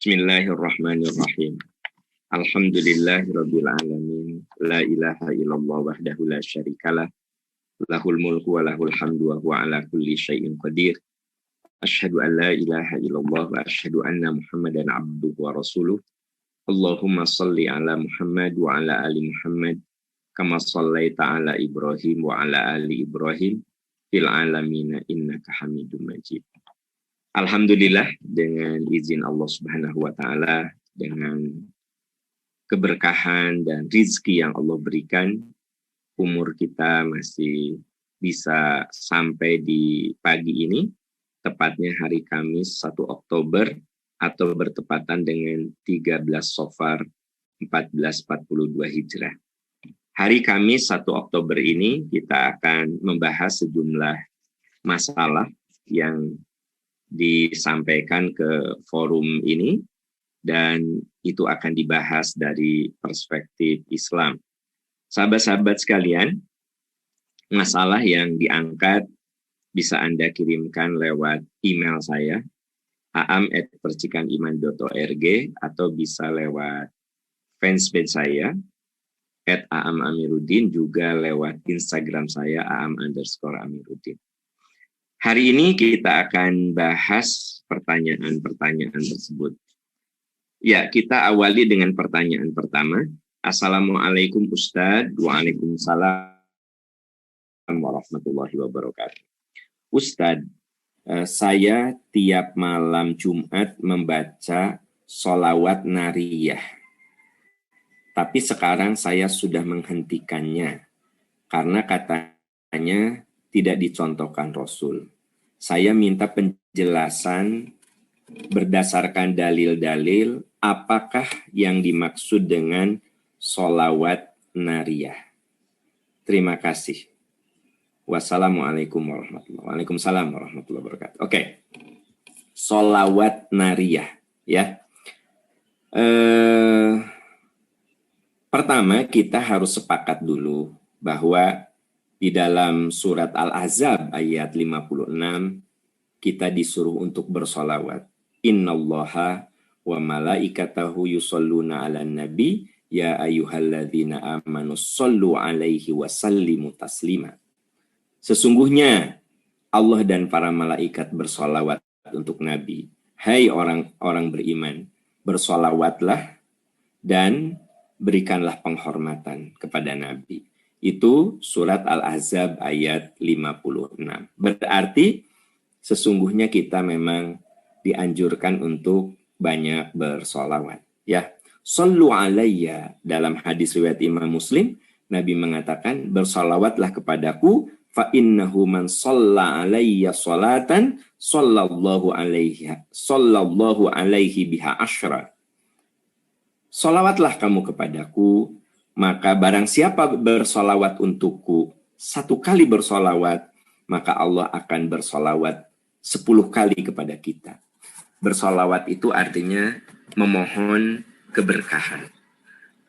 Bismillahirrahmanirrahim. Alhamdulillahirabbil alamin. La ilaha illallah wahdahu la syarikalah. Lahul mulku wa lahul hamdu wa huwa ala kulli syai'in qadir. Asyhadu an la ilaha illallah wa asyhadu anna Muhammadan abduhu wa rasuluh. Allahumma shalli ala Muhammad wa ala ali Muhammad kama shallaita ala Ibrahim wa ala ali Ibrahim fil alamin innaka Hamidum Majid. Alhamdulillah, dengan izin Allah Subhanahu wa taala, dengan keberkahan dan rizki yang Allah berikan, umur kita masih bisa sampai di pagi ini, tepatnya hari Kamis 1 Oktober atau bertepatan dengan 13 Safar 1442 Hijrah. Hari Kamis 1 Oktober ini kita akan membahas sejumlah masalah yang disampaikan ke forum ini, dan itu akan dibahas dari perspektif Islam. Sahabat-sahabat sekalian, masalah yang diangkat bisa Anda kirimkan lewat email saya, aam@percikaniman.org, atau bisa lewat fanpage saya, @aamamiruddin, juga lewat Instagram saya, aam_amiruddin. Hari ini kita akan bahas pertanyaan-pertanyaan tersebut. Ya, kita awali dengan pertanyaan pertama. Assalamualaikum Ustadz. Waalaikumsalam warahmatullahi wabarakatuh. Ustadz, saya tiap malam Jumat membaca sholawat nariyah. Tapi sekarang saya sudah menghentikannya karena katanya tidak dicontohkan Rasul. Saya minta penjelasan berdasarkan dalil-dalil apakah yang dimaksud dengan sholawat nariyah. Terima kasih. Wassalamualaikum warahmatullahi wabarakatuh. Waalaikumsalam warahmatullahi wabarakatuh. Oke. Sholawat nariyah, ya. Pertama, kita harus sepakat dulu bahwa di dalam surat Al-Ahzab ayat 56, kita disuruh untuk bersolawat. Innallaha wa malaikatahu yusholluna ala nabi ya ayyuhalladzina amanu shollu alaihi wa sallimu taslima. Sesungguhnya Allah dan para malaikat bersolawat untuk Nabi. Hai orang-orang beriman, bersolawatlah dan berikanlah penghormatan kepada Nabi. Itu surat Al-Ahzab ayat 56. Berarti sesungguhnya kita memang dianjurkan untuk banyak bersolawat. Ya, Sallu alayya, dalam hadis riwayat Imam Muslim, Nabi mengatakan, bersolawatlah kepadaku, fa innahu man shalla alayya sholatan sallallahu alaihi biha asyra. Solawatlah kamu kepadaku, maka barang siapa bersolawat untukku 1 kali bersolawat, maka Allah akan bersolawat 10 kali kepada kita. Bersolawat itu artinya memohon keberkahan,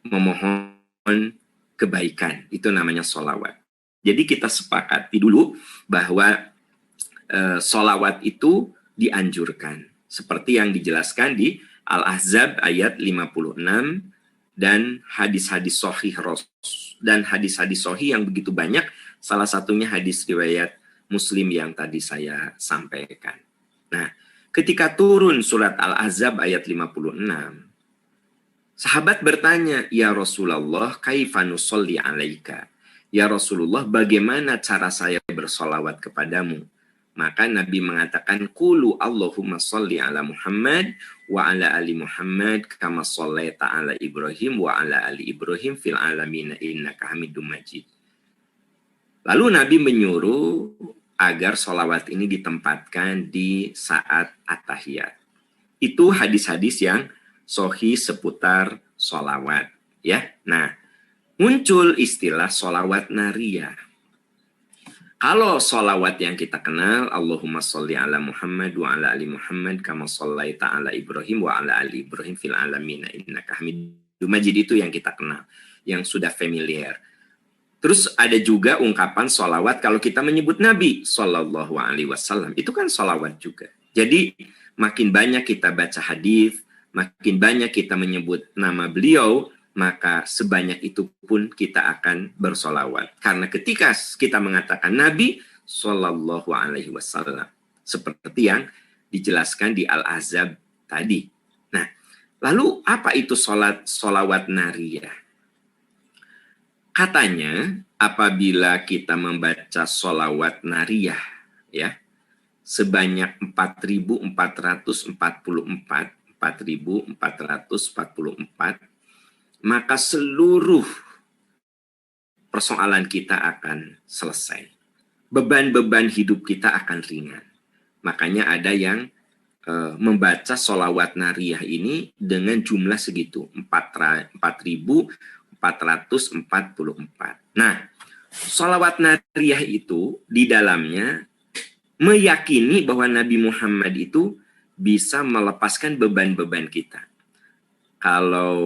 memohon kebaikan. Itu namanya solawat. Jadi kita sepakati dulu bahwa solawat itu dianjurkan. Seperti yang dijelaskan di Al-Ahzab ayat 56, dan hadis-hadis sahih dan hadis-hadis sahih yang begitu banyak, salah satunya hadis riwayat Muslim yang tadi saya sampaikan. Nah, ketika turun surat Al-Ahzab ayat 56, sahabat bertanya, "Ya Rasulullah, kaifa nusolli alaika?" Ya Rasulullah, bagaimana cara saya bersolawat kepadamu? Maka Nabi mengatakan, Qulu Allahumma sholli ala Muhammad wa ala ali Muhammad kama shallaita ala Ibrahim wa ala ali Ibrahim fil alamin innaka Hamidum Majid. Lalu Nabi menyuruh agar sholawat ini ditempatkan di saat at-tahiyat. Itu hadis-hadis yang sahih seputar sholawat, ya. Nah, muncul istilah sholawat nariyah. Kalau sholawat yang kita kenal, Allahumma sholli ala Muhammad wa ala ali Muhammad kama shallaita ala Ibrahim wa ala ali Ibrahim fil alamin innaka Hamidum Majid, itu yang kita kenal, yang sudah familiar. Terus ada juga ungkapan sholawat kalau kita menyebut Nabi Sallallahu Alaihi Wasallam, itu kan sholawat juga. Jadi makin banyak kita baca hadis, makin banyak kita menyebut nama beliau, maka sebanyak itu pun kita akan bersolawat. Karena ketika kita mengatakan Nabi Shallallahu Alaihi Wasallam, seperti yang dijelaskan di Al-Ahzab tadi. Nah, lalu apa itu solawat nariyah? Katanya apabila kita membaca solawat nariyah, ya, sebanyak 4.444, maka seluruh persoalan kita akan selesai. Beban-beban hidup kita akan ringan. Makanya ada yang membaca sholawat nariyah ini dengan jumlah segitu, 4.444. Nah, sholawat nariyah itu di dalamnya meyakini bahwa Nabi Muhammad itu bisa melepaskan beban-beban kita. Kalau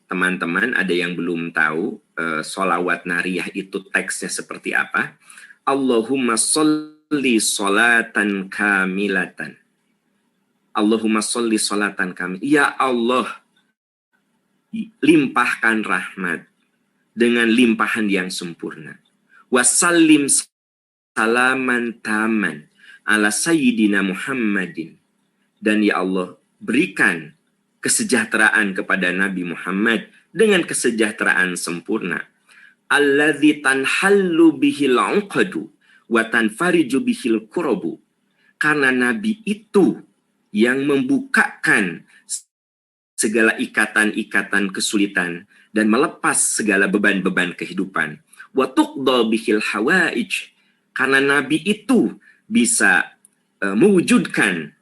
teman-teman ada yang belum tahu sholawat nariyah itu teksnya seperti apa, Allahumma sholli sholatan kamilatan. Allahumma sholli sholatan kamilatan. Ya Allah, limpahkan rahmat dengan limpahan yang sempurna. Wasallim salaman taman ala sayyidina Muhammadin. Dan ya Allah, berikan kesejahteraan kepada Nabi Muhammad dengan kesejahteraan sempurna. Alladzi tanhallu bihil 'uqadu wa tanfariju bihil kurabu. Karena Nabi itu yang membukakan segala ikatan-ikatan kesulitan dan melepas segala beban-beban kehidupan. Wa tuqda bihil hawaij. Karena Nabi itu bisa mewujudkan,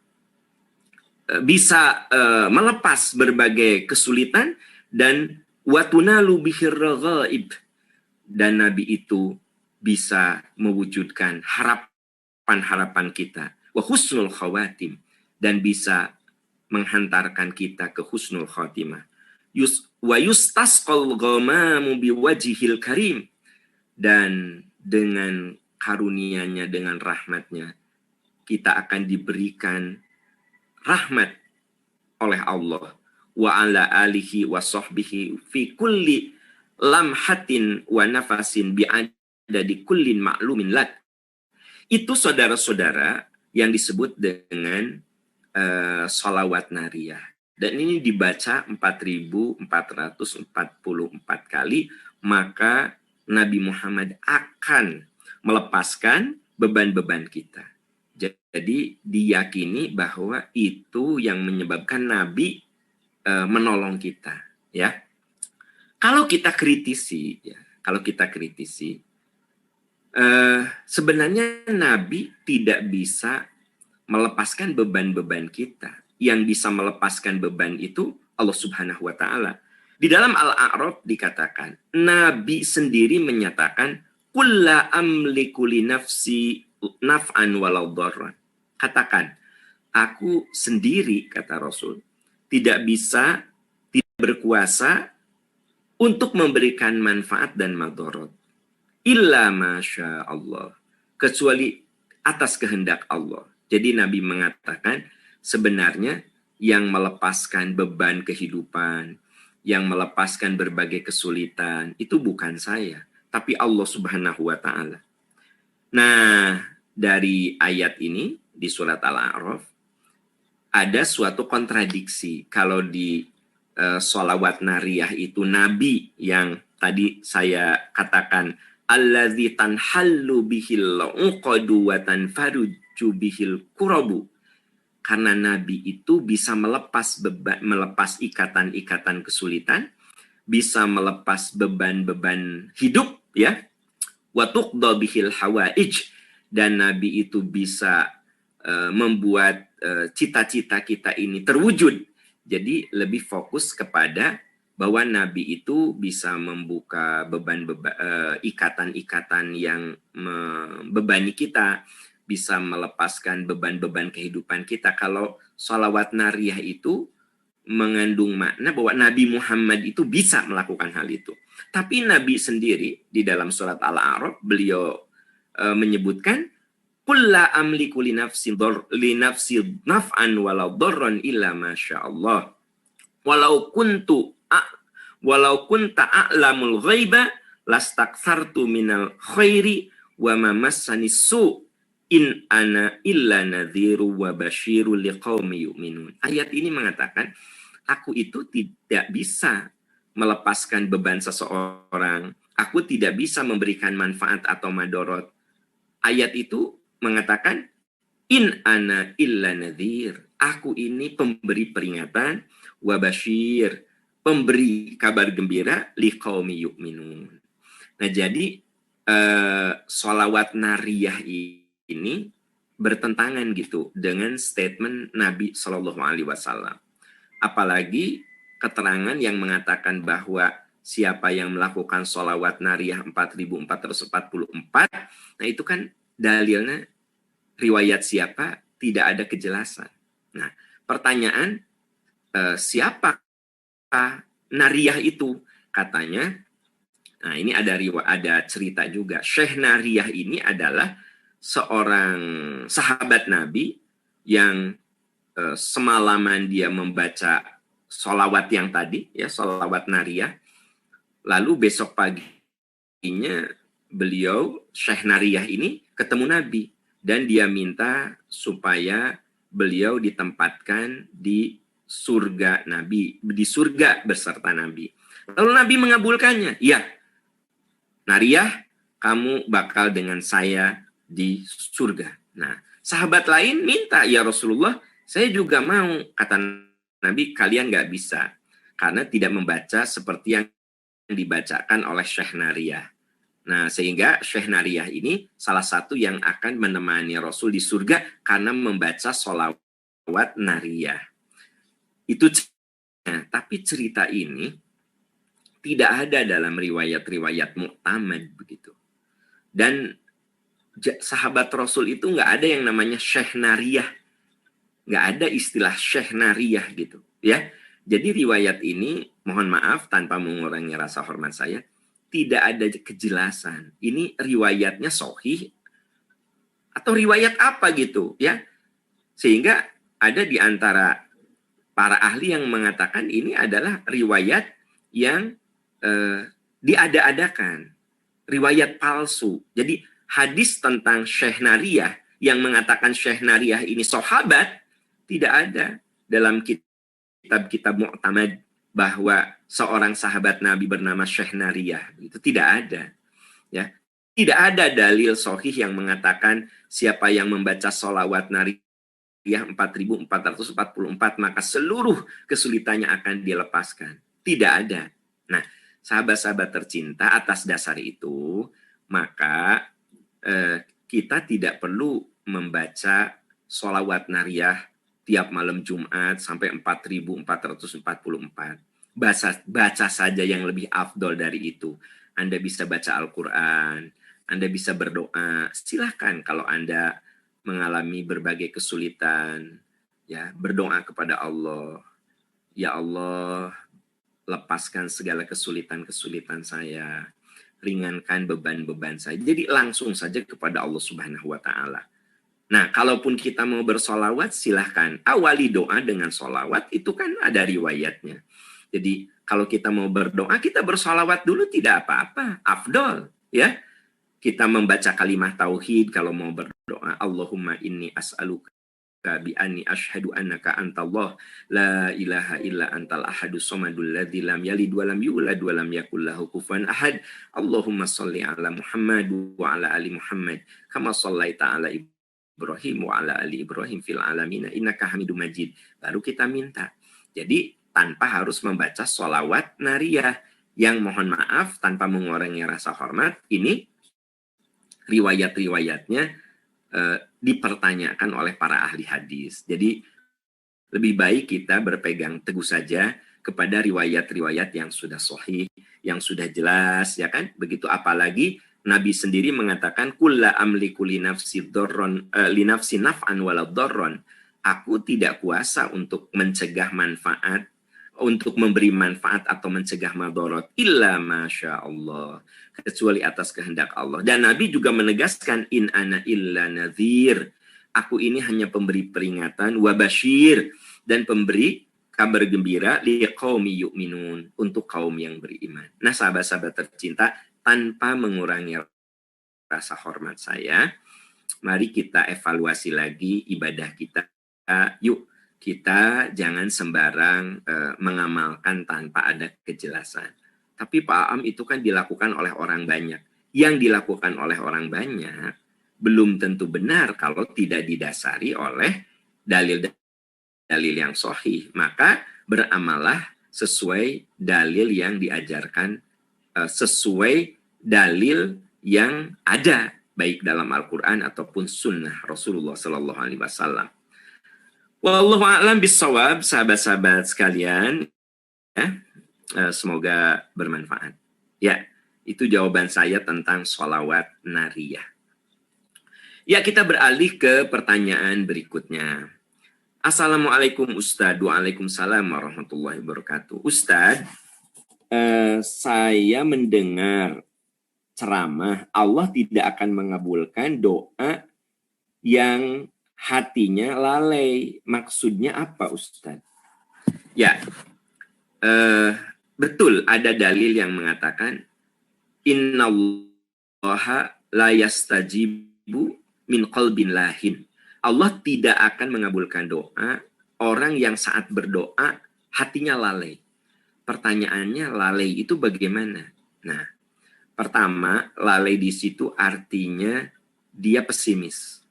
bisa melepas berbagai kesulitan, dan watunalu bihir raghaib, dan Nabi itu bisa mewujudkan harapan-harapan kita, wa husnul khawatim, dan bisa menghantarkan kita ke husnul khatimah. Wa yustasqal ghamamu biwajhil karim, dan dengan karunia-Nya, dengan rahmat-Nya, kita akan diberikan rahmat oleh Allah, wa ala alihi wa sahbihi fi kulli lamhatin wa nafasin bi'adadi kullin ma'lumin lak. Itu saudara-saudara yang disebut dengan sholawat nariyah. Dan ini dibaca 4.444 kali, maka Nabi Muhammad akan melepaskan beban-beban kita. Jadi diyakini bahwa itu yang menyebabkan Nabi menolong kita, ya. Kalau kita kritisi, sebenarnya Nabi tidak bisa melepaskan beban-beban kita. Yang bisa melepaskan beban itu Allah Subhanahu wa Ta'ala. Di dalam Al-A'raf dikatakan, Nabi sendiri menyatakan, "Qul la amliku li nafsi naf'an walau dharran." Katakan, aku sendiri, kata Rasul, tidak berkuasa untuk memberikan manfaat dan madarat. Illa masya Allah, kecuali atas kehendak Allah. Jadi Nabi mengatakan, sebenarnya yang melepaskan beban kehidupan, yang melepaskan berbagai kesulitan, itu bukan saya, tapi Allah Subhanahu wa Ta'ala. Nah, dari ayat ini di surat Al-A'raf ada suatu kontradiksi. Kalau di sholawat nariyah itu Nabi yang tadi saya katakan, alladzi tanhallu bihil 'uqadu wa tanfaruju bihil kurabu. Karena Nabi itu bisa melepas ikatan-ikatan kesulitan, bisa melepas beban-beban hidup, ya. Wa tuqda bihil hawaij, dan Nabi itu bisa membuat cita-cita kita ini terwujud. Jadi lebih fokus kepada bahwa Nabi itu bisa membuka ikatan-ikatan yang membebani kita, bisa melepaskan beban-beban kehidupan kita. Kalau sholawat nariyah itu mengandung makna bahwa Nabi Muhammad itu bisa melakukan hal itu. Tapi Nabi sendiri di dalam surat Al-A'raf beliau menyebutkan, "Qul la amliku li nafsi naf'an walau dharran illa masya Allah." walau kunta a'lamul ghaiba lastakthartu minal khairi wa ma massani su in ana illa nadhiru wa basyiru liqaumi yu'minun. Ayat ini mengatakan, aku itu tidak bisa melepaskan beban seseorang. Aku tidak bisa memberikan manfaat atau madorot. Ayat itu mengatakan, in ana illa nadhir. Aku ini pemberi peringatan, wa basyir, pemberi kabar gembira, liqaumi yu'minun. Nah, jadi sholawat nariyah ini bertentangan gitu dengan statement Nabi Shallallahu Alaihi Wasallam. Apalagi keterangan yang mengatakan bahwa siapa yang melakukan sholawat nariyah 4.444, nah itu kan dalilnya riwayat siapa tidak ada kejelasan. Nah, pertanyaan siapa nariyah itu? Katanya, nah ini ada cerita juga. Syekh Nariyah ini adalah seorang sahabat Nabi yang semalaman dia membaca sholawat yang tadi, ya, sholawat nariyah. Lalu besok paginya beliau, Syekh Nariyah ini ketemu Nabi. Dan dia minta supaya beliau ditempatkan di surga Nabi, di surga beserta Nabi. Lalu Nabi mengabulkannya. Ya, Nariyah, kamu bakal dengan saya di surga. Nah, sahabat lain minta, ya Rasulullah, saya juga mau. Kata Nabi, kalian nggak bisa. Karena tidak membaca seperti yang dibacakan oleh Syekh Nariyah. Nah, sehingga Syekh Nariyah ini salah satu yang akan menemani Rasul di surga karena membaca sholawat nariyah. Itu cerita. Tapi cerita ini tidak ada dalam riwayat-riwayat mu'tamad begitu. Dan sahabat Rasul itu nggak ada yang namanya Syekh Nariyah. Nggak ada istilah Syekh Nariyah gitu. Ya. Jadi riwayat ini, mohon maaf tanpa mengurangi rasa hormat saya, tidak ada kejelasan. Ini riwayatnya sahih atau riwayat apa gitu, ya. Sehingga ada di antara para ahli yang mengatakan ini adalah riwayat yang diada-adakan, riwayat palsu. Jadi hadis tentang Syekh Nariyah yang mengatakan Syekh Nariyah ini sahabat tidak ada dalam kitab-kitab mu'tamad bahwa seorang sahabat Nabi bernama Syekh Nariyah. Itu tidak ada. Ya. Tidak ada dalil sahih yang mengatakan siapa yang membaca sholawat nariyah 4.444 maka seluruh kesulitannya akan dilepaskan. Tidak ada. Nah, sahabat-sahabat tercinta, atas dasar itu, maka kita tidak perlu membaca sholawat nariyah tiap malam Jumat sampai 4.444. Baca saja yang lebih afdol dari itu. Anda bisa baca Al-Quran, Anda bisa berdoa. Silahkan kalau Anda mengalami berbagai kesulitan, ya, berdoa kepada Allah. Ya Allah, lepaskan segala kesulitan-kesulitan saya. Ringankan beban-beban saya. Jadi langsung saja kepada Allah Subhanahu wa Ta'ala. Nah, kalaupun kita mau bersolawat, silahkan. Awali doa dengan solawat, itu kan ada riwayatnya. Jadi, kalau kita mau berdoa, kita bersolawat dulu tidak apa-apa. Afdol, ya. Kita membaca kalimah tauhid kalau mau berdoa. Allahumma inni as'aluka bi anni asyhadu annaka antallah la ilaha illa antal ahadus somadul ladzi lam yalid wa lam yulad wa lam yakul lahu kufuwan ahad. Allahumma shalli ala Muhammad wa ala ali Muhammad kama shallaita ala Ibrahim wa ala ali Ibrahim fil alamin innaka Hamidum Majid. Baru kita minta. Jadi tanpa harus membaca sholawat nariyah yang, mohon maaf tanpa mengurangi rasa hormat, ini riwayat-riwayatnya dipertanyakan oleh para ahli hadis. Jadi lebih baik kita berpegang teguh saja kepada riwayat-riwayat yang sudah sahih, yang sudah jelas, ya kan? Begitu, apalagi Nabi sendiri mengatakan kulla amliku li nafsi naf'an wala dharran. Aku tidak kuasa untuk mencegah manfaat, untuk memberi manfaat atau mencegah madarat illa masya Allah, kecuali atas kehendak Allah. Dan Nabi juga menegaskan in ana illa nadhir, aku ini hanya pemberi peringatan, wa basyir, dan pemberi kabar gembira liqaumi yu'minun, untuk kaum yang beriman. Nah, sahabat-sahabat tercinta, tanpa mengurangi rasa hormat saya, mari kita evaluasi lagi ibadah kita. Yuk, kita jangan sembarang mengamalkan tanpa ada kejelasan. Tapi Pak Am, itu kan dilakukan oleh orang banyak. Yang dilakukan oleh orang banyak belum tentu benar kalau tidak didasari oleh dalil yang sahih. Maka beramallah sesuai dalil yang diajarkan, sesuai dalil yang ada baik dalam Al-Quran ataupun sunnah Rasulullah Sallallahu Alaihi Wasallam. Wallahu a'lam bishawab, sahabat-sahabat sekalian. Ya, semoga bermanfaat. Ya, itu jawaban saya tentang sholawat nariyah. Ya, kita beralih ke pertanyaan berikutnya. Assalamualaikum Ustadz. Waalaikumsalam warahmatullahi wabarakatuh. Ustadz, saya mendengar ceramah Allah tidak akan mengabulkan doa yang hatinya lalai. Maksudnya apa, Ustadz? Ya, betul, ada dalil yang mengatakan innallaha la yastajibu min qalbin lahin. Allah tidak akan mengabulkan doa orang yang saat berdoa hatinya lalai. Pertanyaannya, lalai itu bagaimana? Nah, pertama, lalai di situ artinya dia pesimis.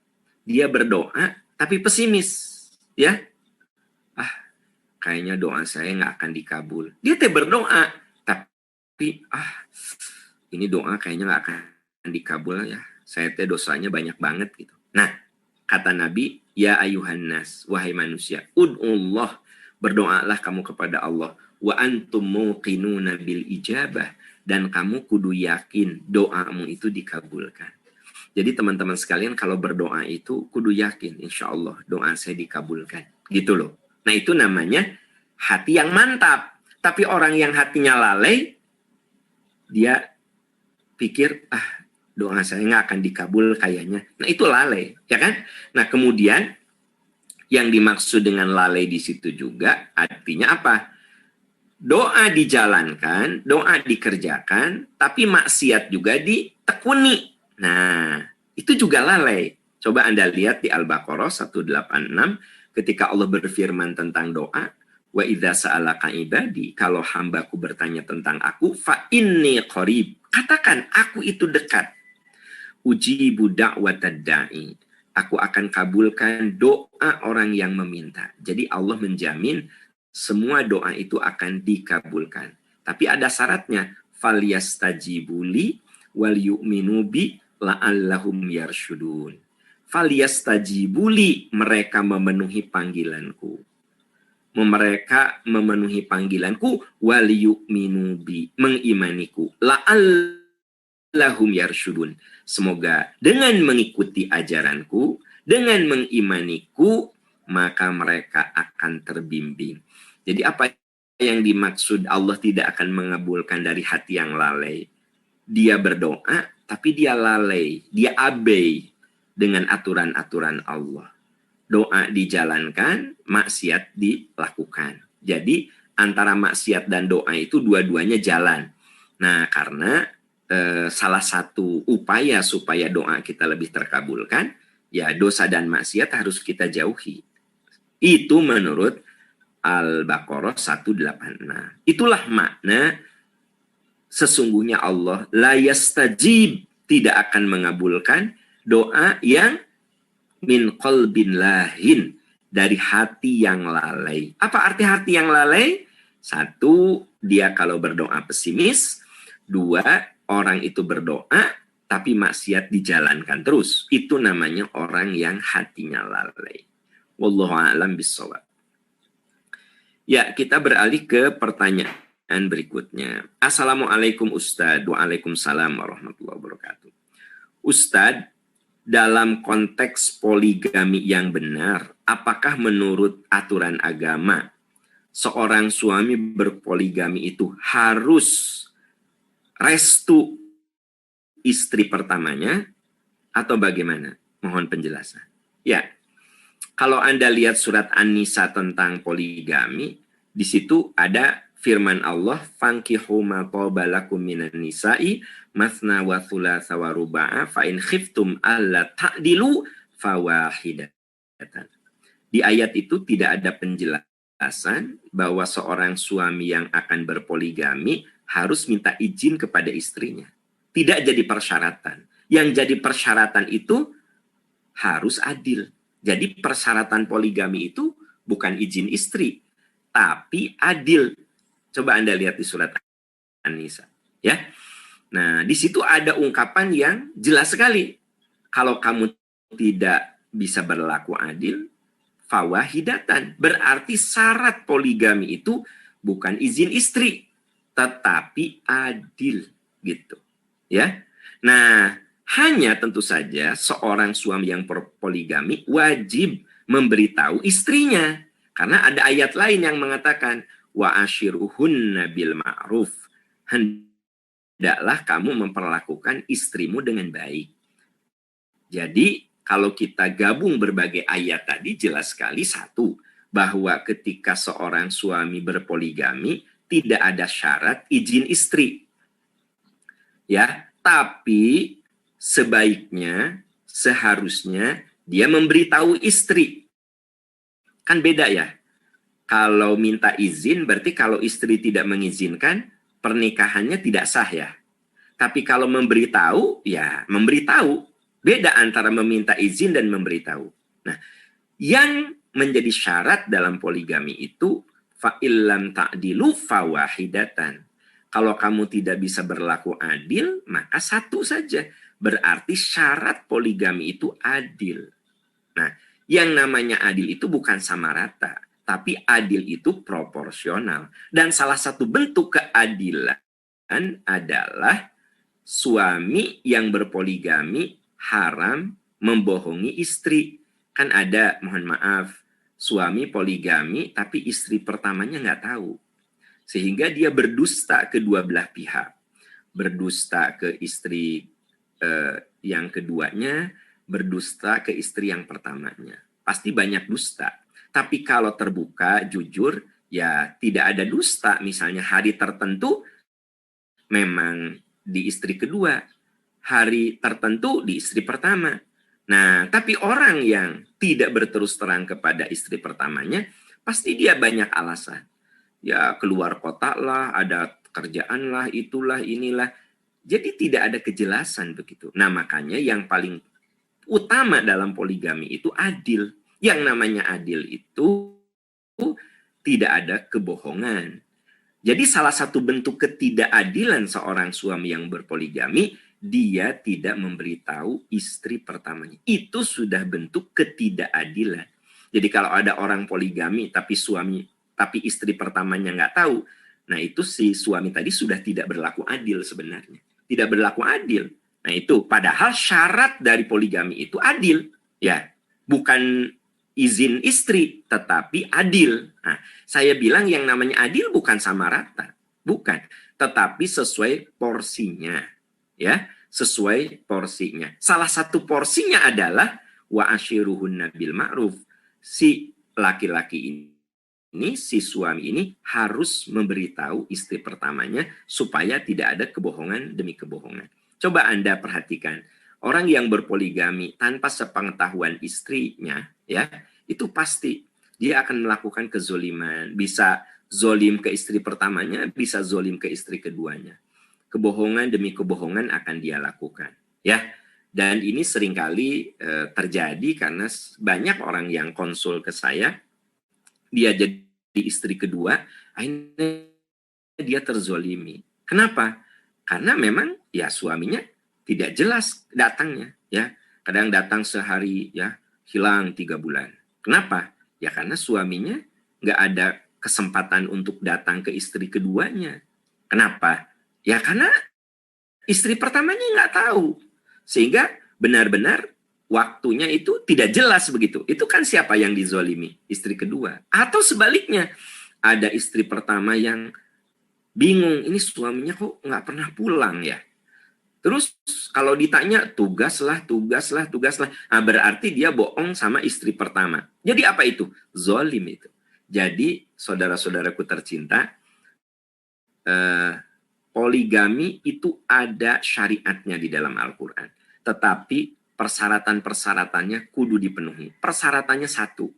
Dia berdoa tapi pesimis, ya. Kayaknya doa saya nggak akan dikabul. Dia berdoa tapi ini doa kayaknya nggak akan dikabul ya. Saya dosanya banyak banget gitu. Nah, kata Nabi, ya ayuhan nas, wahai manusia, ud'ullah, berdoalah kamu kepada Allah, wa antum muqinuna bil ijabah, dan kamu kudu yakin doamu itu dikabulkan. Jadi teman-teman sekalian, kalau berdoa itu kudu yakin, insya Allah doa saya dikabulkan. Gitu loh. Nah, itu namanya hati yang mantap. Tapi orang yang hatinya lalai, dia pikir, doa saya nggak akan dikabul kayaknya. Nah, itu lalai, ya kan? Nah, kemudian yang dimaksud dengan lalai di situ juga artinya apa? Doa dijalankan, doa dikerjakan, tapi maksiat juga ditekuni. Nah, itu juga lalai. Coba Anda lihat di Al-Baqarah 186, ketika Allah berfirman tentang doa, wa idza sa'alaka ibadi, kalau hambaku bertanya tentang aku, fa inni qarib, katakan aku itu dekat. Ujibu da'watad da'i, aku akan kabulkan doa orang yang meminta. Jadi Allah menjamin semua doa itu akan dikabulkan. Tapi ada syaratnya, falyastajibuli wal yu'minu bi la'allahum yarsyudun. Falyastajibuli, mereka memenuhi panggilanku. Mereka memenuhi panggilanku, wal yu'minu bi, mengimaniku, la'allahum yarsyudun. Semoga dengan mengikuti ajaranku, dengan mengimaniku, maka mereka akan terbimbing. Jadi apa yang dimaksud Allah tidak akan mengabulkan dari hati yang lalai? Dia berdoa, tapi dia lalai, dia abai dengan aturan-aturan Allah. Doa dijalankan, maksiat dilakukan. Jadi antara maksiat dan doa itu dua-duanya jalan. Nah, karena salah satu upaya supaya doa kita lebih terkabulkan, ya dosa dan maksiat harus kita jauhi. Itu menurut Al-Baqarah 186. Itulah makna sesungguhnya Allah la yastajib, tidak akan mengabulkan doa yang min qalbin lahin, dari hati yang lalai. Apa arti hati yang lalai? Satu, dia kalau berdoa pesimis. Dua, orang itu berdoa tapi maksiat dijalankan terus. Itu namanya orang yang hatinya lalai. Wallahu a'lam bishawab. Ya, kita beralih ke pertanyaan berikutnya. Assalamualaikum Ustadz. Waalaikumsalam warahmatullahi wabarakatuh. Ustadz, dalam konteks poligami yang benar, apakah menurut aturan agama seorang suami berpoligami itu harus restu istri pertamanya atau bagaimana? Mohon penjelasan. Ya, kalau Anda lihat surat An-Nisa tentang poligami, Di situ ada firman Allah, fankihu ma taba lakum minan nisa'i mathna wa thulatsa wa ruba'a fa in khiftum alla ta'dilu fawahidatan. Di ayat itu tidak ada penjelasan bahwa seorang suami yang akan berpoligami harus minta izin kepada istrinya. Tidak jadi persyaratan. Yang jadi persyaratan itu harus adil. Jadi persyaratan poligami itu bukan izin istri, tapi adil. Coba Anda lihat di surat An-Nisa, ya. Nah, di situ ada ungkapan yang jelas sekali. Kalau kamu tidak bisa berlaku adil, fawahidatan. Berarti syarat poligami itu bukan izin istri, tetapi adil, gitu. Ya. Nah, hanya tentu saja seorang suami yang berpoligami wajib memberitahu istrinya. Karena ada ayat lain yang mengatakan wa ashiruhunna bil ma'ruf. Hendaklah kamu memperlakukan istrimu dengan baik. Jadi kalau kita gabung berbagai ayat tadi jelas sekali satu, bahwa ketika seorang suami berpoligami tidak ada syarat izin istri. Ya, tapi sebaiknya seharusnya dia memberitahu istri. Kan beda ya. Kalau minta izin berarti kalau istri tidak mengizinkan pernikahannya tidak sah ya. Tapi kalau memberitahu ya memberitahu. Beda antara meminta izin dan memberitahu. Nah, yang menjadi syarat dalam poligami itu fa illam ta'dilu fawahidatan. Kalau kamu tidak bisa berlaku adil, maka satu saja. Berarti syarat poligami itu adil. Nah, yang namanya adil itu bukan sama rata, tapi adil itu proporsional. Dan salah satu bentuk keadilan adalah suami yang berpoligami haram membohongi istri. Kan ada, mohon maaf, suami poligami tapi istri pertamanya nggak tahu. Sehingga dia berdusta kedua belah pihak. Berdusta ke istri yang keduanya, berdusta ke istri yang pertamanya. Pasti banyak dusta. Tapi kalau terbuka, jujur, ya tidak ada dusta. Misalnya hari tertentu memang di istri kedua. Hari tertentu di istri pertama. Nah, tapi orang yang tidak berterus terang kepada istri pertamanya, pasti dia banyak alasan. Ya, keluar kota lah, ada kerjaan lah, itulah, inilah. Jadi tidak ada kejelasan begitu. Nah, makanya yang paling utama dalam poligami itu adil. Yang namanya adil itu tidak ada kebohongan. Jadi salah satu bentuk ketidakadilan seorang suami yang berpoligami, dia tidak memberitahu istri pertamanya. Itu sudah bentuk ketidakadilan. Jadi kalau ada orang poligami tapi istri pertamanya nggak tahu, nah itu si suami tadi sudah tidak berlaku adil sebenarnya. Tidak berlaku adil. Nah itu padahal syarat dari poligami itu adil, ya, bukan izin istri, tetapi adil. Nah, saya bilang yang namanya adil bukan sama rata, bukan, tetapi sesuai porsinya, ya, sesuai porsinya. Salah satu porsinya adalah wa ashiruhunna bil ma'ruf. Si laki-laki ini, si suami ini harus memberitahu istri pertamanya supaya tidak ada kebohongan demi kebohongan. Coba Anda perhatikan, orang yang berpoligami tanpa sepengetahuan istrinya, ya, itu pasti dia akan melakukan kezoliman. Bisa zolim ke istri pertamanya, bisa zolim ke istri keduanya. Kebohongan demi kebohongan akan dia lakukan, ya. Dan ini seringkali terjadi karena banyak orang yang konsul ke saya, dia jadi istri kedua, akhirnya dia terzolimi. Kenapa? Karena memang ya suaminya tidak jelas datangnya, ya. Kadang datang sehari, ya, hilang 3 bulan. Kenapa? Ya karena suaminya nggak ada kesempatan untuk datang ke istri keduanya. Kenapa? Ya karena istri pertamanya nggak tahu. Sehingga benar-benar waktunya itu tidak jelas begitu. Itu kan siapa yang dizolimi? Istri kedua. Atau sebaliknya, ada istri pertama yang bingung, ini suaminya kok nggak pernah pulang ya. Terus kalau ditanya tugas lah. Nah, berarti dia bohong sama istri pertama. Jadi apa itu? Zolim itu. Jadi, saudara-saudaraku tercinta, poligami itu ada syariatnya di dalam Al-Quran. Tetapi persyaratan-persyaratannya kudu dipenuhi. Persyaratannya satu,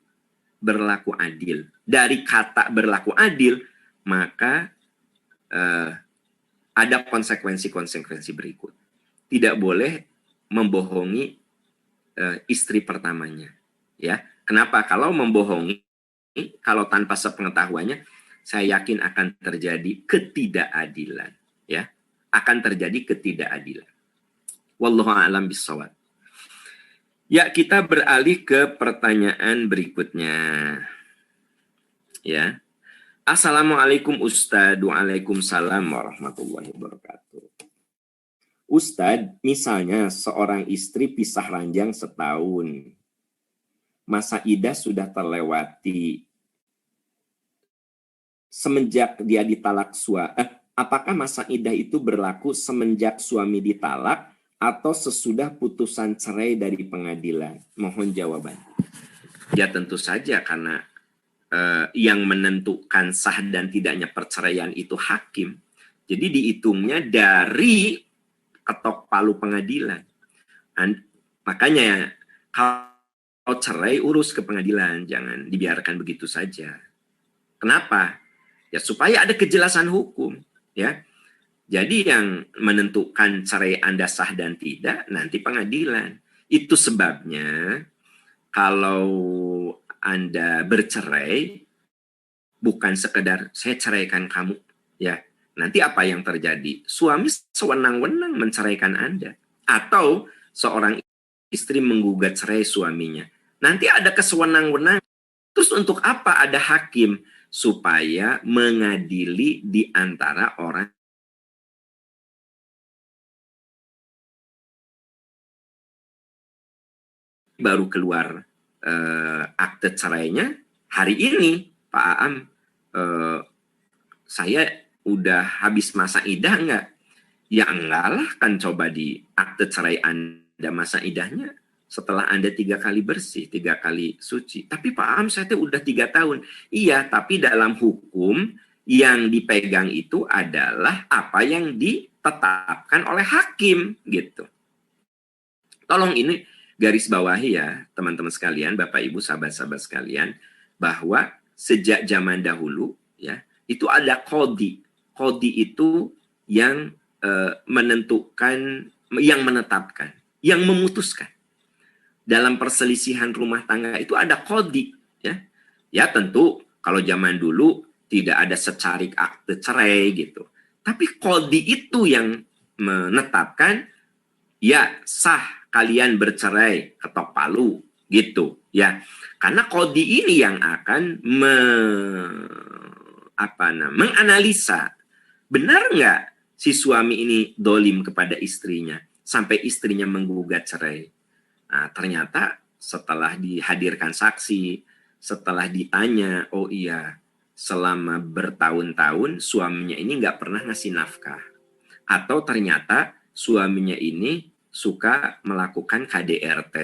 berlaku adil. Dari kata berlaku adil, maka ada konsekuensi-konsekuensi berikut. Tidak boleh membohongi istri pertamanya. Ya, kenapa? Kalau membohongi, kalau tanpa sepengetahuannya, saya yakin akan terjadi ketidakadilan. Ya, akan terjadi ketidakadilan. Wallahu a'lam bishawab. Ya, kita beralih ke pertanyaan berikutnya. Ya. Assalamualaikum Ustadz. Waalaikumsalam warahmatullahi wabarakatuh. Ustadz, misalnya seorang istri pisah ranjang setahun. Masa idah sudah terlewati. Semenjak dia ditalak apakah masa idah itu berlaku semenjak suami ditalak atau sesudah putusan cerai dari pengadilan? Mohon jawaban. Ya tentu saja karena yang menentukan sah dan tidaknya perceraian itu hakim. Jadi dihitungnya dari ketok palu pengadilan. Makanya kalau cerai urus ke pengadilan, jangan dibiarkan begitu saja. Kenapa? Ya supaya ada kejelasan hukum, ya. Jadi yang menentukan cerai Anda sah dan tidak nanti pengadilan. Itu sebabnya kalau Anda bercerai bukan sekedar saya ceraikan kamu, ya. Nanti apa yang terjadi? Suami sewenang-wenang menceraikan Anda atau seorang istri menggugat cerai suaminya. Nanti ada kesewenang-wenang. Terus untuk apa ada hakim? Supaya mengadili di antara orang baru keluar akte cerainya hari ini, Pak Aam, saya udah habis masa idah enggak? Ya enggak lah, kan coba di akte cerai Anda masa idahnya setelah Anda 3 kali bersih, 3 kali suci. Tapi Pak Am, saya udah 3 tahun. Iya, tapi dalam hukum yang dipegang itu adalah apa yang ditetapkan oleh hakim, gitu. Tolong ini garis bawahi ya, teman-teman sekalian, Bapak Ibu, sahabat-sahabat sekalian, bahwa sejak zaman dahulu, ya, itu ada qadhi. Qadhi itu yang menentukan, yang menetapkan, yang memutuskan. Dalam perselisihan rumah tangga itu ada qadhi, ya. Ya tentu kalau zaman dulu tidak ada secarik akte cerai gitu. Tapi qadhi itu yang menetapkan ya sah kalian bercerai, ketok palu gitu, ya. Karena qadhi ini yang akan menganalisa benar nggak si suami ini dolim kepada istrinya sampai istrinya menggugat cerai. Nah, ternyata setelah dihadirkan saksi, setelah ditanya, oh iya, selama bertahun-tahun suaminya ini nggak pernah ngasih nafkah. Atau ternyata suaminya ini suka melakukan KDRT.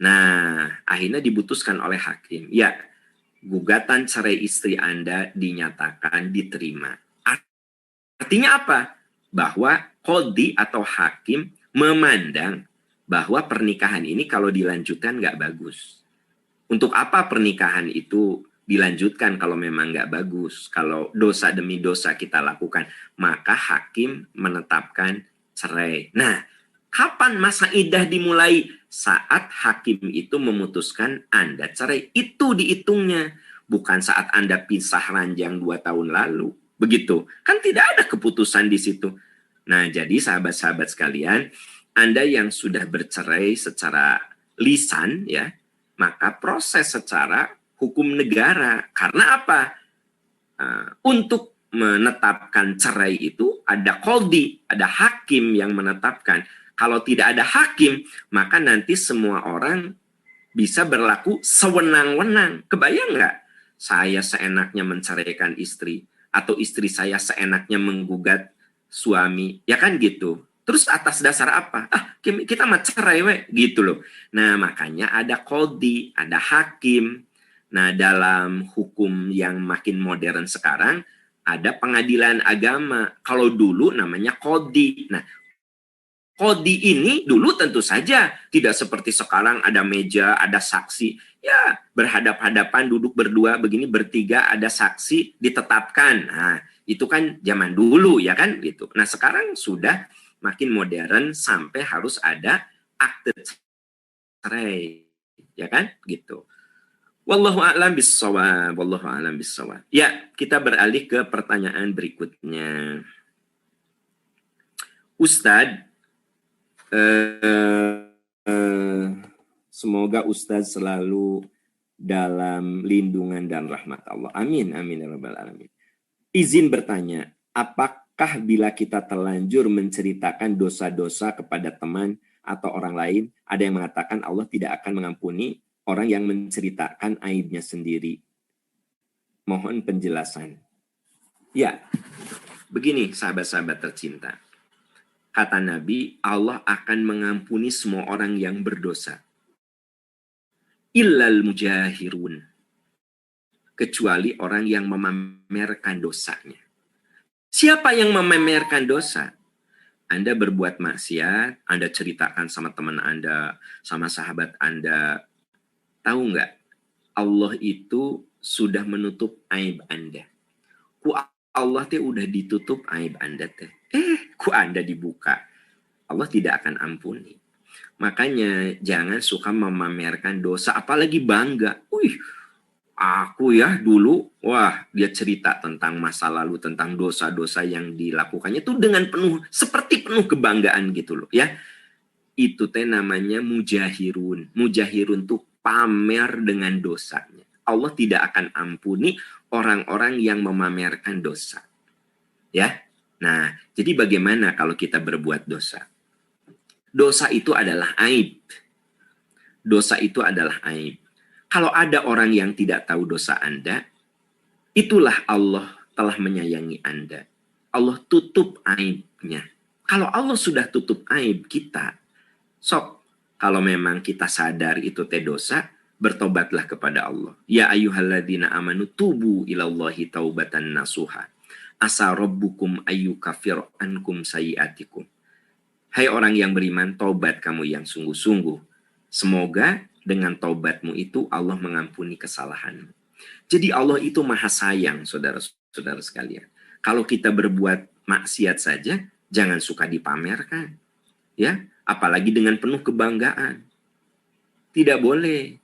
Nah, akhirnya diputuskan oleh hakim. Ya, gugatan cerai istri Anda dinyatakan diterima. Artinya apa? Bahwa qadhi atau hakim memandang bahwa pernikahan ini kalau dilanjutkan nggak bagus. Untuk apa pernikahan itu dilanjutkan kalau memang nggak bagus? Kalau dosa demi dosa kita lakukan, maka hakim menetapkan cerai. Nah, kapan masa iddah dimulai? Saat hakim itu memutuskan Anda cerai. Itu dihitungnya. Bukan saat Anda pisah ranjang 2 tahun lalu. Begitu. Kan tidak ada keputusan di situ. Nah, jadi sahabat-sahabat sekalian, Anda yang sudah bercerai secara lisan, ya, maka proses secara hukum negara. Karena apa? Untuk menetapkan cerai itu ada qadhi, ada hakim yang menetapkan. Kalau tidak ada hakim, maka nanti semua orang bisa berlaku sewenang-wenang. Kebayang nggak? Saya seenaknya menceraikan istri, atau istri saya seenaknya menggugat suami, ya kan gitu. Terus atas dasar apa? Kita mah cerai we, gitu loh. Nah, makanya ada qadhi, ada hakim. Nah, dalam hukum yang makin modern sekarang, ada pengadilan agama. Kalau dulu namanya qadhi. Nah, qadhi ini dulu tentu saja tidak seperti sekarang ada meja, ada saksi. Ya, berhadap-hadapan, duduk berdua, begini bertiga, ada saksi, ditetapkan. Nah, itu kan zaman dulu ya kan gitu. Nah, sekarang sudah makin modern sampai harus ada akte cerai. Ya kan? Gitu. Wallahu a'lam bissawab. Wallahu a'lam bissawab. Ya, kita beralih ke pertanyaan berikutnya. Ustadz, semoga Ustadz selalu dalam lindungan dan rahmat Allah. Amin, amin ya rabbal alamin. Izin bertanya, apakah bila kita terlanjur menceritakan dosa-dosa kepada teman atau orang lain, ada yang mengatakan Allah tidak akan mengampuni orang yang menceritakan aibnya sendiri? Mohon penjelasan. Ya, begini sahabat-sahabat tercinta. Kata Nabi, Allah akan mengampuni semua orang yang berdosa. Illal mujahirun. Kecuali orang yang memamerkan dosanya. Siapa yang memamerkan dosa? Anda berbuat maksiat, Anda ceritakan sama teman Anda, sama sahabat Anda. Tahu nggak? Allah itu sudah menutup aib Anda. Ku Allah teh udah ditutup aib Anda teh. Ku Anda dibuka. Allah tidak akan ampuni. Makanya jangan suka memamerkan dosa, apalagi bangga. Aku ya dulu, wah dia cerita tentang masa lalu, tentang dosa-dosa yang dilakukannya itu dengan seperti penuh kebanggaan gitu loh ya. Itu teh namanya mujahirun. Mujahirun tuh pamer dengan dosanya. Allah tidak akan ampuni orang-orang yang memamerkan dosa. Ya. Nah, jadi bagaimana kalau kita berbuat dosa? Dosa itu adalah aib. Dosa itu adalah aib. Kalau ada orang yang tidak tahu dosa Anda, itulah Allah telah menyayangi Anda. Allah tutup aibnya. Kalau Allah sudah tutup aib kita, sok, kalau memang kita sadar itu teh dosa, bertobatlah kepada Allah. Ya ayyuhalladzina amanu tubu ilallahi taubatan nasuha. Asa rabbukum ayyukafir ankum sayiatikum. Hai orang yang beriman, taubat kamu yang sungguh-sungguh. Semoga dengan taubatmu itu Allah mengampuni kesalahanmu. Jadi Allah itu maha sayang, saudara-saudara sekalian. Kalau kita berbuat maksiat saja, jangan suka dipamerkan. Ya, apalagi dengan penuh kebanggaan. Tidak boleh.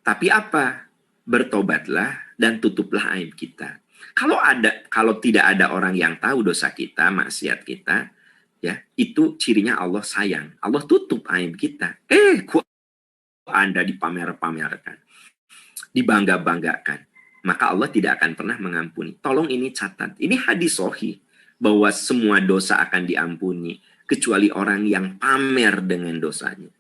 Tapi apa? Bertobatlah dan tutuplah aib kita. Kalau tidak ada orang yang tahu dosa kita, maksiat kita, ya, itu cirinya Allah sayang. Allah tutup aib kita. Kok Anda dipamer-pamerkan, dibangga-banggakan, maka Allah tidak akan pernah mengampuni. Tolong ini catat. Ini hadis sahih bahwa semua dosa akan diampuni kecuali orang yang pamer dengan dosanya.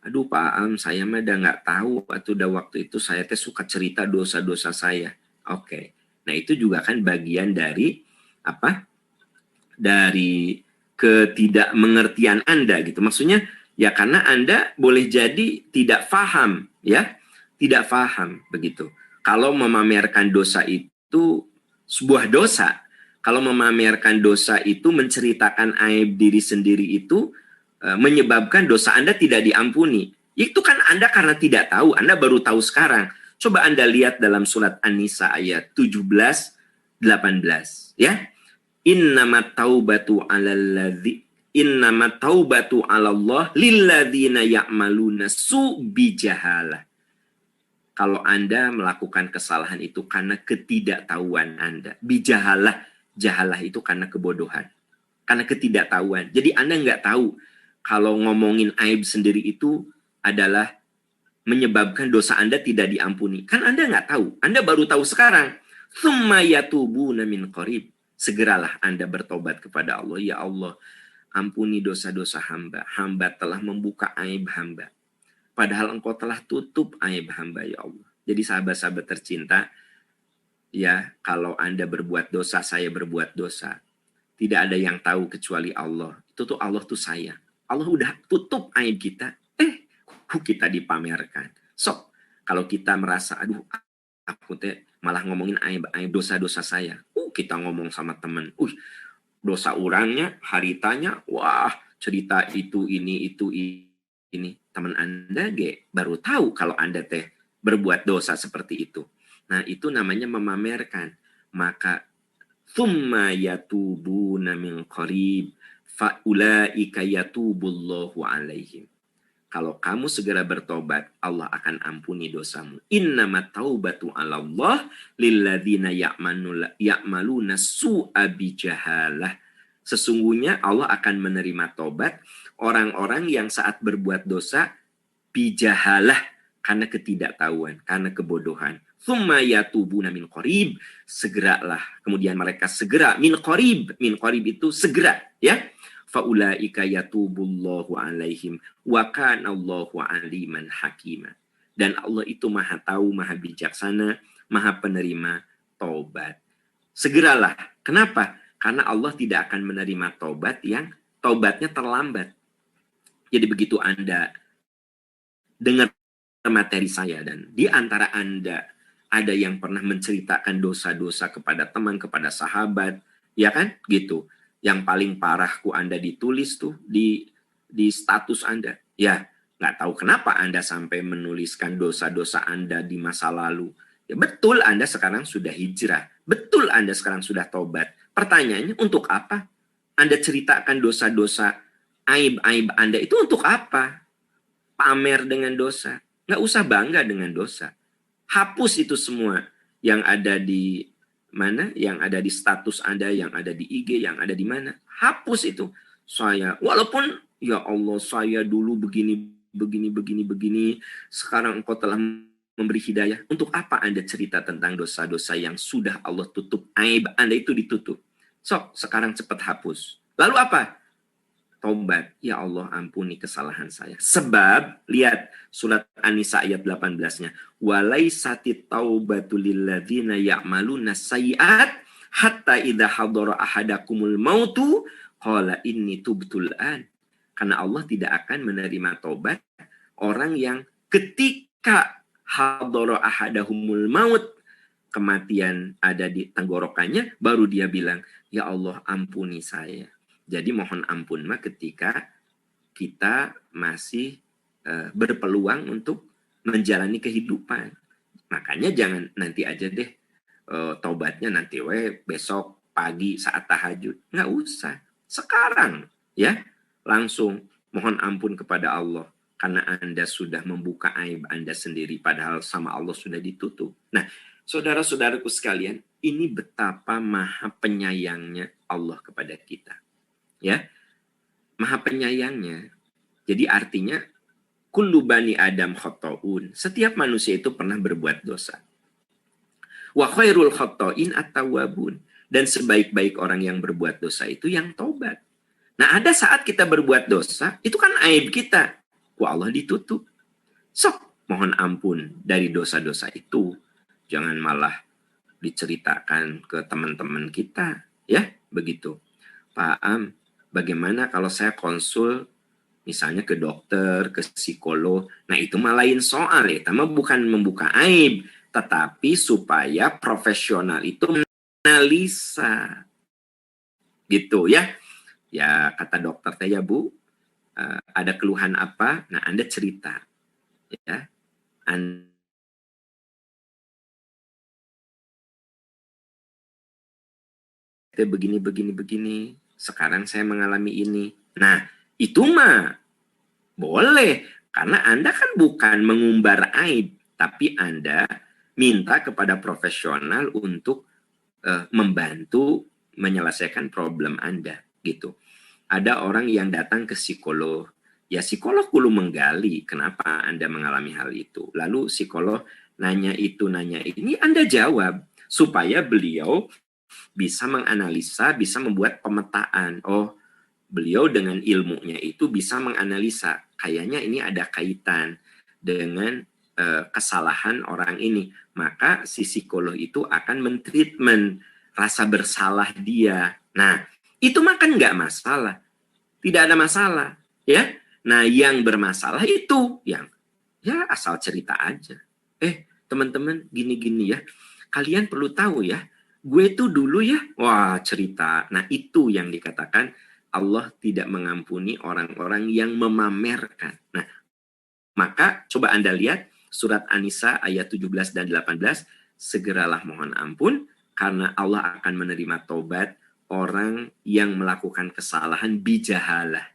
Aduh Pak Am, saya mah udah nggak tahu waktu itu saya teh suka cerita dosa-dosa saya. Oke. Nah, itu juga kan bagian dari apa? Dari ketidakmengertian Anda gitu. Maksudnya ya karena Anda boleh jadi tidak paham ya. Tidak paham begitu. Kalau memamerkan dosa itu sebuah dosa. Kalau memamerkan dosa itu menceritakan aib diri sendiri itu menyebabkan dosa Anda tidak diampuni. Itu kan Anda karena tidak tahu, Anda baru tahu sekarang. Coba Anda lihat dalam surat An-Nisa ayat 17-18 ya. Innamat taubatu 'alallah lilladzina ya'maluna su'bijahalah. Kalau Anda melakukan kesalahan itu karena ketidaktahuan Anda. Bijahalah, jahalah itu karena kebodohan. Karena ketidaktahuan. Jadi Anda nggak tahu kalau ngomongin aib sendiri itu adalah menyebabkan dosa Anda tidak diampuni. Kan Anda nggak tahu. Anda baru tahu sekarang. Tsumma yatubuna min qarib. Segeralah Anda bertobat kepada Allah. Ya Allah, ampuni dosa-dosa hamba. Hamba telah membuka aib hamba. Padahal Engkau telah tutup aib hamba, ya Allah. Jadi sahabat-sahabat tercinta, ya kalau Anda berbuat dosa, saya berbuat dosa. Tidak ada yang tahu kecuali Allah. Itu tuh Allah tuh sayang. Allah udah tutup aib kita. Kita dipamerkan. So, Kalau kita merasa, aduh, aku teh malah ngomongin aib dosa-dosa saya. Kita ngomong sama teman, dosa orangnya, haritanya, wah, cerita itu, ini. Teman Anda baru tahu kalau Anda teh berbuat dosa seperti itu. Nah, itu namanya memamerkan. Maka thumma yatubuna min qarib faulaika yatubullahu alaihim. Kalau kamu segera bertobat, Allah akan ampuni dosamu. Innamat taubatu 'alallah lilladzina ya'maluna su'a bijahalah. Sesungguhnya Allah akan menerima tobat orang-orang yang saat berbuat dosa bijahalah, karena ketidaktahuan, karena kebodohan. Tsumma yatubuna min qarib, segeralah. Kemudian mereka segera min qarib itu segera, ya. Faulaika yatubullahu alaihim wa kana Allahu aliman hakima. Dan Allah itu Maha tahu, Maha bijaksana, Maha penerima taubat. Segeralah. Kenapa? Karena Allah tidak akan menerima taubat yang taubatnya terlambat. Jadi begitu Anda dengar materi saya dan di antara Anda ada yang pernah menceritakan dosa-dosa kepada teman, kepada sahabat, ya kan? Gitu. Yang paling parah Anda ditulis tuh di status Anda. Ya, nggak tahu kenapa Anda sampai menuliskan dosa-dosa Anda di masa lalu. Ya, betul Anda sekarang sudah hijrah. Betul Anda sekarang sudah tobat. Pertanyaannya, untuk apa? Anda ceritakan dosa-dosa, aib-aib Anda itu untuk apa? Pamer dengan dosa. Nggak usah bangga dengan dosa. Hapus itu semua yang ada di mana, yang ada di status Anda, yang ada di IG, yang ada di mana. Hapus itu. Saya, walaupun ya Allah, saya dulu begini, sekarang Engkau telah memberi hidayah. Untuk apa Anda cerita tentang dosa-dosa yang sudah Allah tutup? Aib Anda itu ditutup. Sekarang cepat hapus. Lalu apa? Taubat. Ya Allah, ampuni kesalahan saya. Sebab, lihat surat An-Nisa ayat 18-nya. Walaisatit taubatu lilladzina ya'maluna sayyi'at hatta idza hadara ahadakumul mautu qala inni tubtul an. Karena Allah tidak akan menerima taubat orang yang ketika hadara ahadahumul maut, kematian ada di tenggorokannya, baru dia bilang, ya Allah, ampuni saya. Jadi mohon ampun ketika kita masih berpeluang untuk menjalani kehidupan. Makanya jangan nanti aja deh taubatnya nanti besok pagi saat tahajud. Nggak usah. Sekarang ya langsung mohon ampun kepada Allah karena Anda sudah membuka aib Anda sendiri padahal sama Allah sudah ditutup. Nah, saudara-saudaraku sekalian, ini betapa maha penyayangnya Allah kepada kita. Ya, maha penyayangnya. Jadi artinya kullu bani Adam khotoun. Setiap manusia itu pernah berbuat dosa. Wa khairul khotoin at-tawwabun. Dan sebaik-baik orang yang berbuat dosa itu yang tobat. Nah, ada saat kita berbuat dosa, itu kan aib kita. Wah, Allah ditutup. Mohon ampun dari dosa-dosa itu. Jangan malah diceritakan ke teman-teman kita, ya, begitu. Pak Am, bagaimana kalau saya konsul misalnya ke dokter, ke psikolog. Nah, itu mah lain soal ya. Tapi bukan membuka aib, tetapi supaya profesional itu menganalisa. Gitu ya. Ya, kata dokter saya, Bu, ada keluhan apa? Nah, Anda cerita. Ya. Anda begini. Sekarang saya mengalami ini. Nah, itu mah boleh. Karena Anda kan bukan mengumbar aib. Tapi Anda minta kepada profesional untuk membantu menyelesaikan problem Anda. Gitu. Ada orang yang datang ke psikolog. Ya, psikolog perlu menggali kenapa Anda mengalami hal itu. Lalu psikolog nanya itu, nanya ini, Anda jawab. Supaya beliau bisa menganalisa, bisa membuat pemetaan. Oh, beliau dengan ilmunya itu bisa menganalisa. Kayaknya ini ada kaitan dengan kesalahan orang ini. Maka si psikolog itu akan mentreatment rasa bersalah dia. Nah, itu mah kan nggak masalah. Tidak ada masalah. Ya. Nah, yang bermasalah itu yang ya asal cerita aja. teman-teman gini-gini ya, kalian perlu tahu ya, gue tuh dulu ya, wah cerita. Nah itu yang dikatakan Allah tidak mengampuni orang-orang yang memamerkan. Nah, maka coba Anda lihat surat An-Nisa ayat 17 dan 18, segeralah mohon ampun karena Allah akan menerima taubat orang yang melakukan kesalahan bijahalah,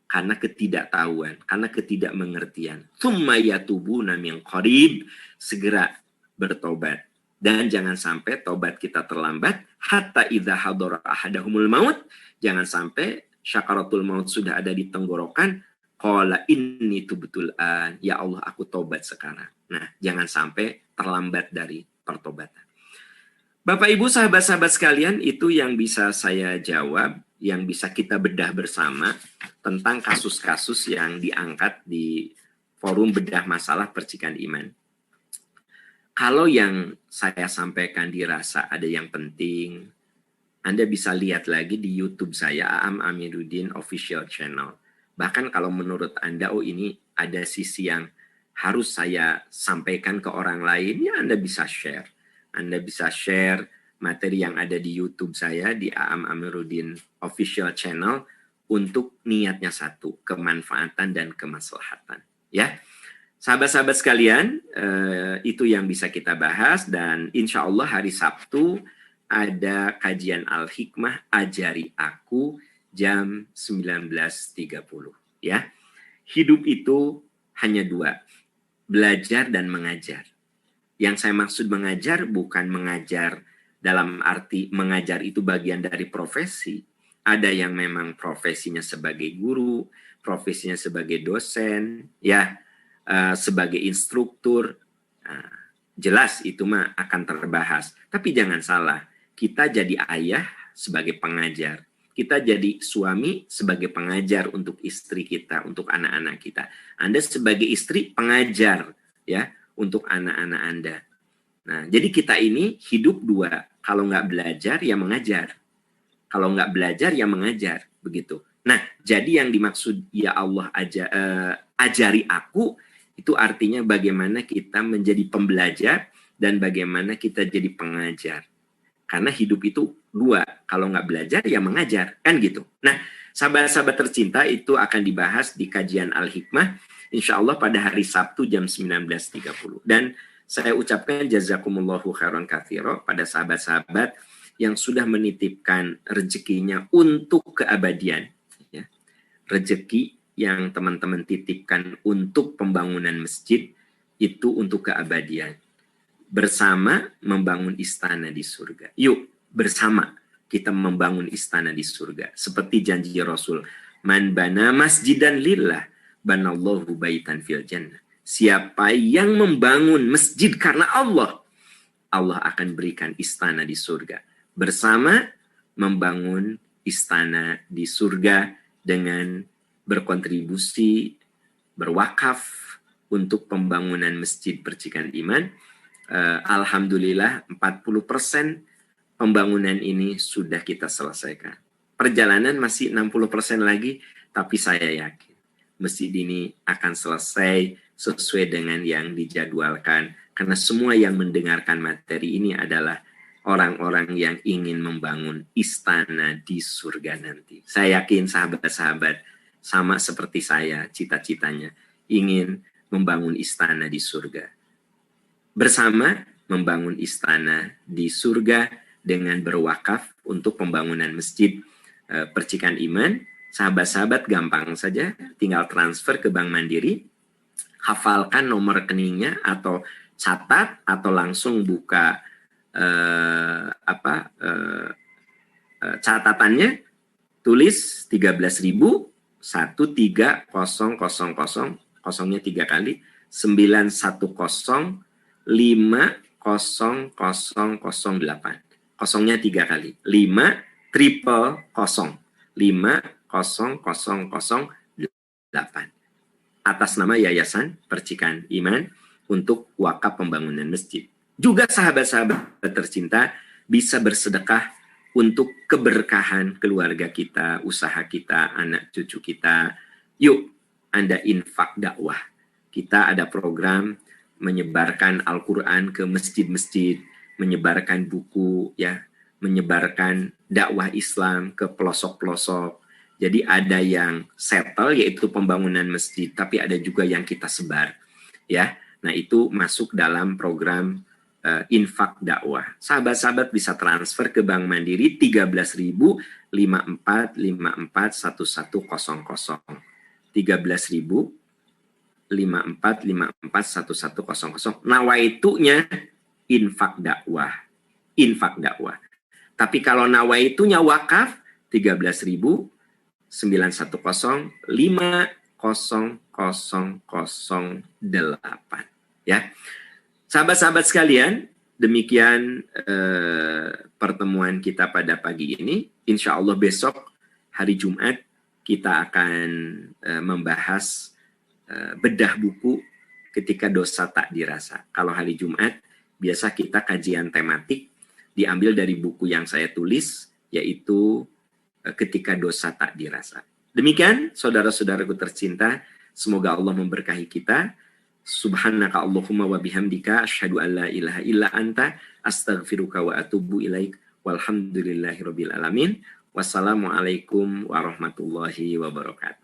karena ketidaktahuan, karena ketidakmengertian. Tsumma yatubuna min qarib, segera bertobat. Dan jangan sampai tobat kita terlambat, hatta idza hadara ahadahumul maut, jangan sampai syakaratul maut sudah ada di tenggorokan, qala inni tubtul an, ya Allah aku tobat sekarang. Nah, jangan sampai terlambat dari pertobatan. Bapak Ibu sahabat-sahabat sekalian, itu yang bisa saya jawab, yang bisa kita bedah bersama tentang kasus-kasus yang diangkat di forum bedah masalah percikan iman. Kalau yang saya sampaikan dirasa ada yang penting, Anda bisa lihat lagi di YouTube saya, Aam Amiruddin Official Channel. Bahkan kalau menurut Anda, ini ada sisi yang harus saya sampaikan ke orang lain, ya Anda bisa share. Anda bisa share materi yang ada di YouTube saya, di Aam Amiruddin Official Channel, untuk niatnya satu, kemanfaatan dan kemaslahatan. Ya, sahabat-sahabat sekalian, itu yang bisa kita bahas, dan insya Allah hari Sabtu ada kajian Al-Hikmah Ajari Aku jam 19.30. Ya, hidup itu hanya dua, belajar dan mengajar. Yang saya maksud mengajar bukan mengajar dalam arti mengajar itu bagian dari profesi. Ada yang memang profesinya sebagai guru, profesinya sebagai dosen, ya, sebagai instruktur. Jelas itu mah akan terbahas. Tapi jangan salah, kita jadi ayah sebagai pengajar. Kita jadi suami sebagai pengajar untuk istri kita, untuk anak-anak kita. Anda sebagai istri pengajar, ya, untuk anak-anak Anda. Nah, jadi kita ini hidup dua. Kalau nggak belajar, ya mengajar. Kalau nggak belajar, ya mengajar. Begitu. Nah, jadi yang dimaksud ya Allah ajari aku, itu artinya bagaimana kita menjadi pembelajar dan bagaimana kita jadi pengajar. Karena hidup itu dua. Kalau nggak belajar, ya mengajar. Kan gitu. Nah, sahabat-sahabat tercinta, itu akan dibahas di kajian Al-Hikmah. Insya Allah pada hari Sabtu jam 19.30. Dan saya ucapkan jazakumullahu khairan katsira pada sahabat-sahabat yang sudah menitipkan rezekinya untuk keabadian. Ya. Rezeki yang teman-teman titipkan untuk pembangunan masjid itu untuk keabadian. Bersama membangun istana di surga. Yuk, bersama kita membangun istana di surga. Seperti janji Rasul, man bana masjidan lillah, banallahu baitan fil jannah. Siapa yang membangun masjid karena Allah, Allah akan berikan istana di surga. Bersama membangun istana di surga dengan berkontribusi, berwakaf untuk pembangunan masjid percikan iman. Alhamdulillah 40% pembangunan ini sudah kita selesaikan. Perjalanan masih 60% lagi, tapi saya yakin masjid ini akan selesai sesuai dengan yang dijadwalkan. Karena semua yang mendengarkan materi ini adalah orang-orang yang ingin membangun istana di surga nanti. Saya yakin sahabat-sahabat sama seperti saya, cita-citanya ingin membangun istana di surga. Bersama membangun istana di surga dengan berwakaf untuk pembangunan masjid percikan iman. Sahabat-sahabat gampang saja, tinggal transfer ke Bank Mandiri, hafalkan nomor rekeningnya atau catat atau langsung buka catatannya, tulis 13.000 1300 kosongnya 3 kali 910 50008, kosongnya 3 kali 50008 atas nama Yayasan Percikan Iman untuk wakaf pembangunan masjid. Juga sahabat-sahabat tercinta bisa bersedekah untuk keberkahan keluarga kita, usaha kita, anak cucu kita. Yuk, Anda infak dakwah. Kita ada program menyebarkan Al-Quran ke masjid-masjid, menyebarkan buku, ya, menyebarkan dakwah Islam ke pelosok-pelosok. Jadi ada yang settle, yaitu pembangunan masjid, tapi ada juga yang kita sebar, ya. Nah, itu masuk dalam program infak dakwah. Sahabat-sahabat bisa transfer ke Bank Mandiri 13.054.54.1100. 13.054.54.1100. Nawaitunya infak dakwah. Infak dakwah. Tapi kalau nawaitunya wakaf 13.911.50.008. Ya. Sahabat-sahabat sekalian, demikian pertemuan kita pada pagi ini. Insya Allah besok hari Jumat kita akan membahas bedah buku ketika dosa tak dirasa. Kalau hari Jumat biasa kita kajian tematik diambil dari buku yang saya tulis, yaitu ketika dosa tak dirasa. Demikian saudara-saudaraku tercinta, semoga Allah memberkahi kita. Subhanaka Allahumma wa bihamdika asyhadu an la ilaha illa anta astaghfiruka wa atubu ilaik walhamdulillahirabbil alamin. Wassalamualaikum warahmatullahi wabarakatuh.